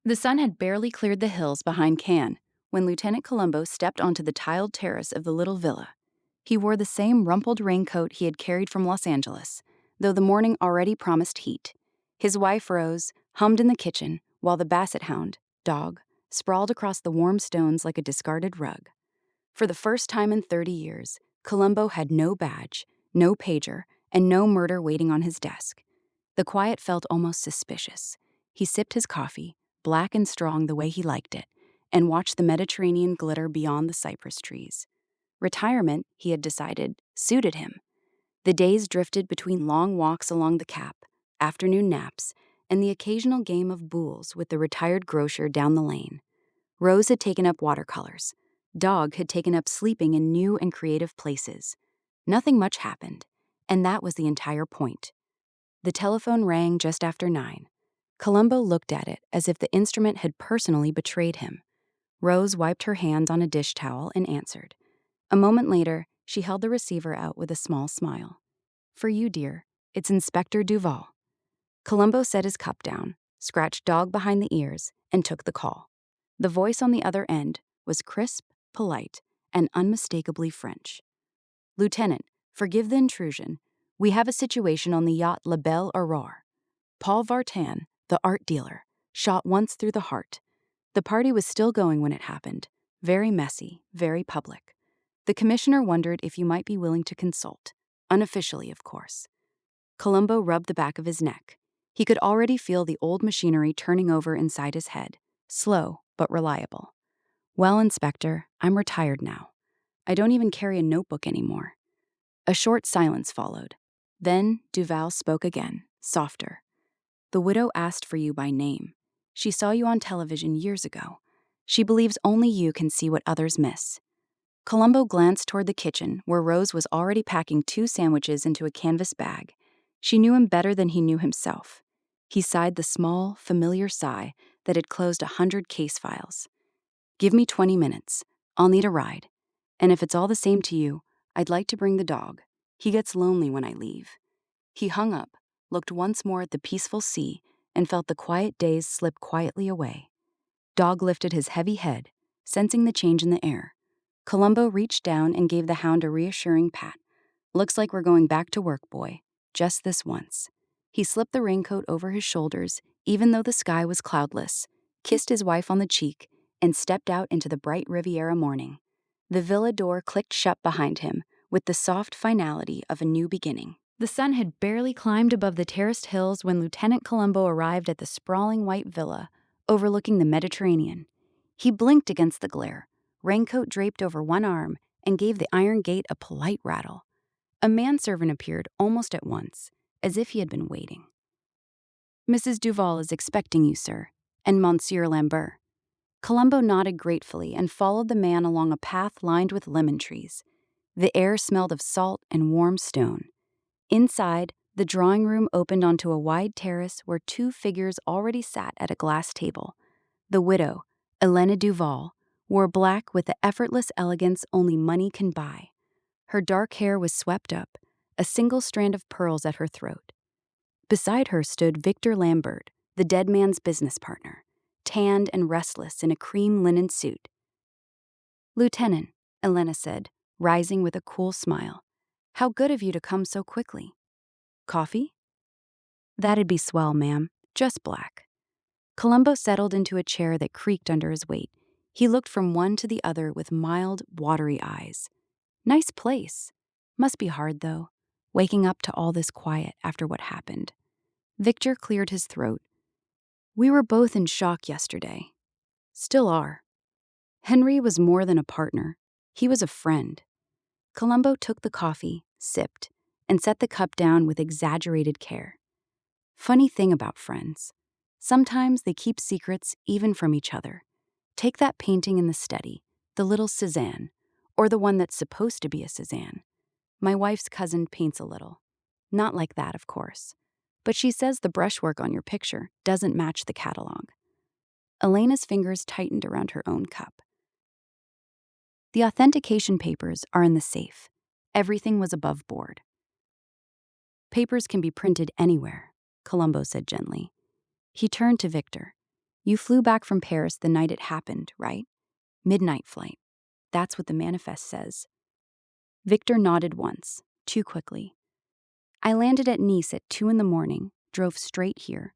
The sun had barely cleared the hills behind Cannes when Lieutenant Columbo stepped onto the tiled terrace of the little villa. He wore the same rumpled raincoat he had carried from Los Angeles, though the morning already promised heat. His wife, Rose, hummed in the kitchen, while the basset hound, Dog, sprawled across the warm stones like a discarded rug. For the first time in 30 years, Columbo had no badge, no pager, and no murder waiting on his desk. The quiet felt almost suspicious. He sipped his coffee, black and strong the way he liked it, and watched the Mediterranean glitter beyond the cypress trees. Retirement, he had decided, suited him. The days drifted between long walks along the Cap, afternoon naps, and the occasional game of boules with the retired grocer down the lane. Rose had taken up watercolors. Dog had taken up sleeping in new and creative places. Nothing much happened, and that was the entire point. The telephone rang just after 9. Columbo looked at it as if the instrument had personally betrayed him. Rose wiped her hands on a dish towel and answered. A moment later, she held the receiver out with a small smile. "For you, dear. It's Inspector Duval." Columbo set his cup down, scratched Dog behind the ears, and took the call. The voice on the other end was crisp, polite, and unmistakably French. "Lieutenant, forgive the intrusion. We have a situation on the yacht La Belle Aurore. Paul Vartan, the art dealer, shot once through the heart. The party was still going when it happened. Very messy, very public. The commissioner wondered if you might be willing to consult. Unofficially, of course." Columbo rubbed the back of his neck. He could already feel the old machinery turning over inside his head, slow but reliable. "Well, Inspector, I'm retired now. I don't even carry a notebook anymore." A short silence followed. Then Duval spoke again, softer. "The widow asked for you by name. She saw you on television years ago. She believes only you can see what others miss." Columbo glanced toward the kitchen, where Rose was already packing 2 sandwiches into a canvas bag. She knew him better than he knew himself. He sighed the small, familiar sigh that had closed 100 case files. "Give me 20 minutes. I'll need a ride. And if it's all the same to you, I'd like to bring the dog. He gets lonely when I leave." He hung up, looked once more at the peaceful sea, and felt the quiet days slip quietly away. Dog lifted his heavy head, sensing the change in the air. Columbo reached down and gave the hound a reassuring pat. "Looks like we're going back to work, boy. Just this once." He slipped the raincoat over his shoulders, even though the sky was cloudless, kissed his wife on the cheek, and stepped out into the bright Riviera morning. The villa door clicked shut behind him, with the soft finality of a new beginning. The sun had barely climbed above the terraced hills when Lieutenant Columbo arrived at the sprawling white villa, overlooking the Mediterranean. He blinked against the glare, raincoat draped over one arm, and gave the iron gate a polite rattle. A manservant appeared almost at once, as if he had been waiting. "Mrs. Duval is expecting you, sir, and Monsieur Lambert." Columbo nodded gratefully and followed the man along a path lined with lemon trees. The air smelled of salt and warm stone. Inside, the drawing room opened onto a wide terrace where 2 figures already sat at a glass table. The widow, Elena Duval, wore black with the effortless elegance only money can buy. Her dark hair was swept up, a single strand of pearls at her throat. Beside her stood Victor Lambert, the dead man's business partner, tanned and restless in a cream linen suit. "Lieutenant," Elena said, rising with a cool smile, "how good of you to come so quickly. Coffee?" "That'd be swell, ma'am. Just black." Columbo settled into a chair that creaked under his weight. He looked from one to the other with mild, watery eyes. Nice place. Must be hard, though, waking up to all this quiet after what happened. Victor cleared his throat. "We were both in shock yesterday. Still are. Henry was more than a partner. He was a friend." Columbo took the coffee, sipped, and set the cup down with exaggerated care. "Funny thing about friends. Sometimes they keep secrets even from each other. Take that painting in the study, the little Cézanne, or the one that's supposed to be a Cézanne. My wife's cousin paints a little. Not like that, of course. But she says the brushwork on your picture doesn't match the catalog." Elena's fingers tightened around her own cup. "The authentication papers are in the safe. Everything was above board." "Papers can be printed anywhere," Columbo said gently. He turned to Victor. You flew back from Paris the night it happened, right? Midnight flight. That's what the manifest says. Victor nodded once, too quickly. I landed at Nice at 2 in the morning, drove straight here.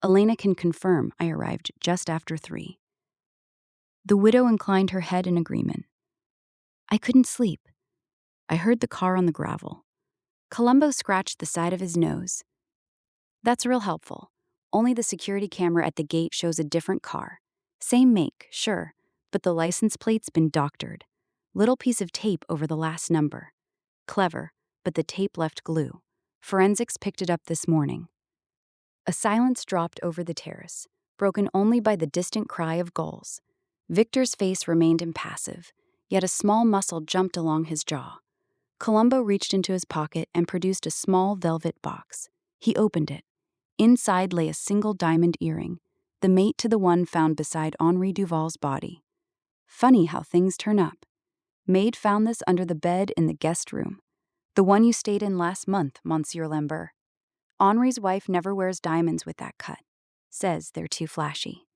Elena can confirm I arrived just after 3. The widow inclined her head in agreement. I couldn't sleep. I heard the car on the gravel. Columbo scratched the side of his nose. That's real helpful. Only the security camera at the gate shows a different car. Same make, sure, but the license plate's been doctored. Little piece of tape over the last number. Clever, but the tape left glue. Forensics picked it up this morning. A silence dropped over the terrace, broken only by the distant cry of gulls. Victor's face remained impassive, yet a small muscle jumped along his jaw. Columbo reached into his pocket and produced a small velvet box. He opened it. Inside lay a single diamond earring, the mate to the one found beside Henri Duval's body. Funny how things turn up. Maid found this under the bed in the guest room. The one you stayed in last month, Monsieur Lambert. Henri's wife never wears diamonds with that cut. Says they're too flashy.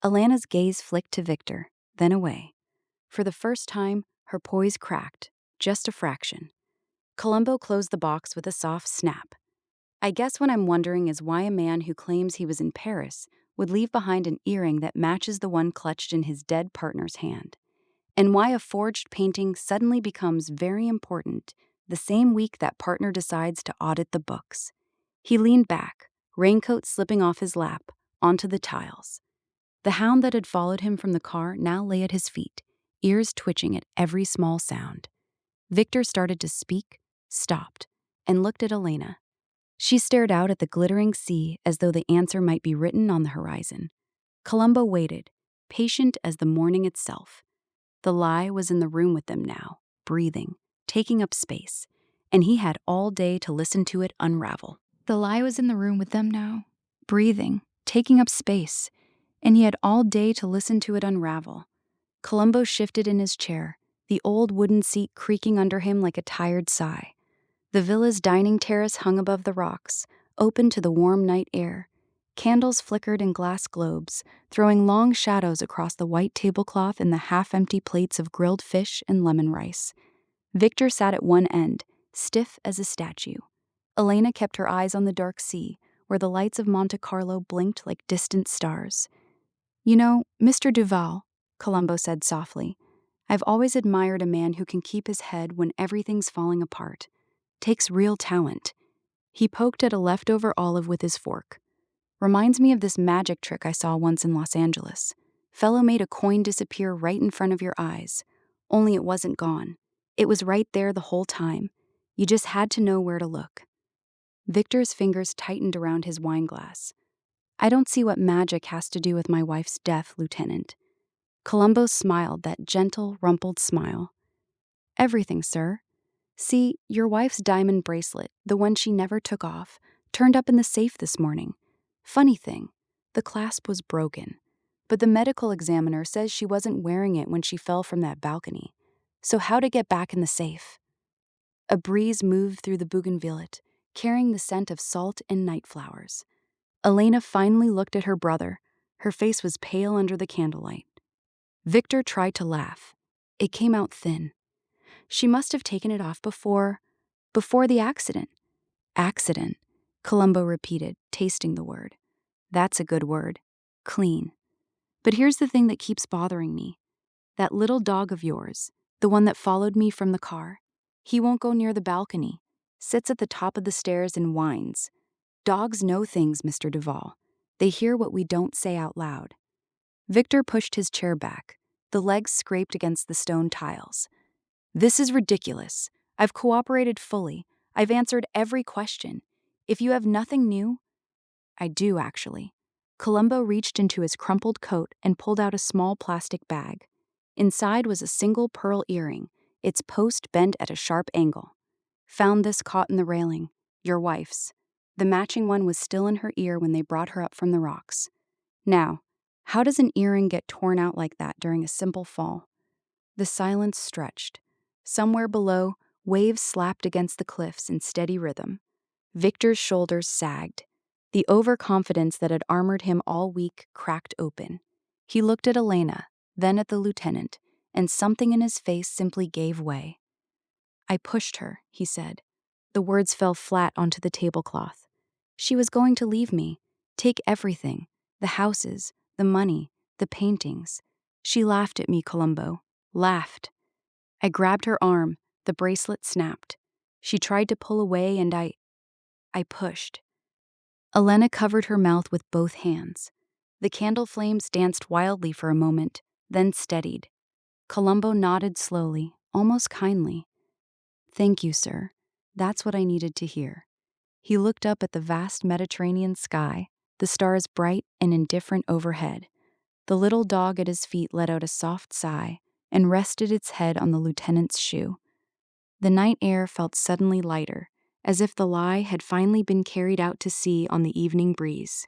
Alana's gaze flicked to Victor, then away. For the first time, her poise cracked, just a fraction. Columbo closed the box with a soft snap. I guess what I'm wondering is why a man who claims he was in Paris would leave behind an earring that matches the one clutched in his dead partner's hand. And why a forged painting suddenly becomes very important the same week that partner decides to audit the books. He leaned back, raincoat slipping off his lap, onto the tiles. The hound that had followed him from the car now lay at his feet, ears twitching at every small sound. Victor started to speak, stopped, and looked at Elena. She stared out at the glittering sea as though the answer might be written on the horizon. Columbo waited, patient as the morning itself. The lie was in the room with them now, breathing, taking up space, and he had all day to listen to it unravel. The lie was in the room with them now, breathing, taking up space, and he had all day to listen to it unravel. Columbo shifted in his chair, the old wooden seat creaking under him like a tired sigh. The villa's dining terrace hung above the rocks, open to the warm night air. Candles flickered in glass globes, throwing long shadows across the white tablecloth and the half-empty plates of grilled fish and lemon rice. Victor sat at one end, stiff as a statue. Elena kept her eyes on the dark sea, where the lights of Monte Carlo blinked like distant stars. You know, Mr. Duval, Columbo said softly, I've always admired a man who can keep his head when everything's falling apart. Takes real talent. He poked at a leftover olive with his fork. Reminds me of this magic trick I saw once in Los Angeles. Fellow made a coin disappear right in front of your eyes. Only it wasn't gone. It was right there the whole time. You just had to know where to look. Victor's fingers tightened around his wine glass. I don't see what magic has to do with my wife's death, Lieutenant. Columbo smiled, that gentle, rumpled smile. Everything, sir. See, your wife's diamond bracelet, the one she never took off, turned up in the safe this morning. Funny thing, the clasp was broken, but the medical examiner says she wasn't wearing it when she fell from that balcony. So how'd it get back in the safe? A breeze moved through the bougainvillette, carrying the scent of salt and night flowers. Elena finally looked at her brother. Her face was pale under the candlelight. Victor tried to laugh. It came out thin. She must have taken it off before the accident. Accident, Columbo repeated, tasting the word. That's a good word. Clean. But here's the thing that keeps bothering me. That little dog of yours, the one that followed me from the car, he won't go near the balcony, sits at the top of the stairs and whines. Dogs know things, Mr. Duval. They hear what we don't say out loud. Victor pushed his chair back. The legs scraped against the stone tiles. This is ridiculous. I've cooperated fully. I've answered every question. If you have nothing new... I do, actually. Columbo reached into his crumpled coat and pulled out a small plastic bag. Inside was a single pearl earring, its post bent at a sharp angle. Found this caught in the railing. Your wife's. The matching one was still in her ear when they brought her up from the rocks. Now, how does an earring get torn out like that during a simple fall? The silence stretched. Somewhere below, waves slapped against the cliffs in steady rhythm. Victor's shoulders sagged. The overconfidence that had armored him all week cracked open. He looked at Elena, then at the lieutenant, and something in his face simply gave way. "I pushed her," he said. The words fell flat onto the tablecloth. "She was going to leave me, take everything, the houses, the money, the paintings. She laughed at me, Columbo. Laughed." I grabbed her arm, the bracelet snapped. She tried to pull away and I pushed. Elena covered her mouth with both hands. The candle flames danced wildly for a moment, then steadied. Columbo nodded slowly, almost kindly. "Thank you, sir. That's what I needed to hear." He looked up at the vast Mediterranean sky, the stars bright and indifferent overhead. The little dog at his feet let out a soft sigh and rested its head on the lieutenant's shoe. The night air felt suddenly lighter, as if the lie had finally been carried out to sea on the evening breeze.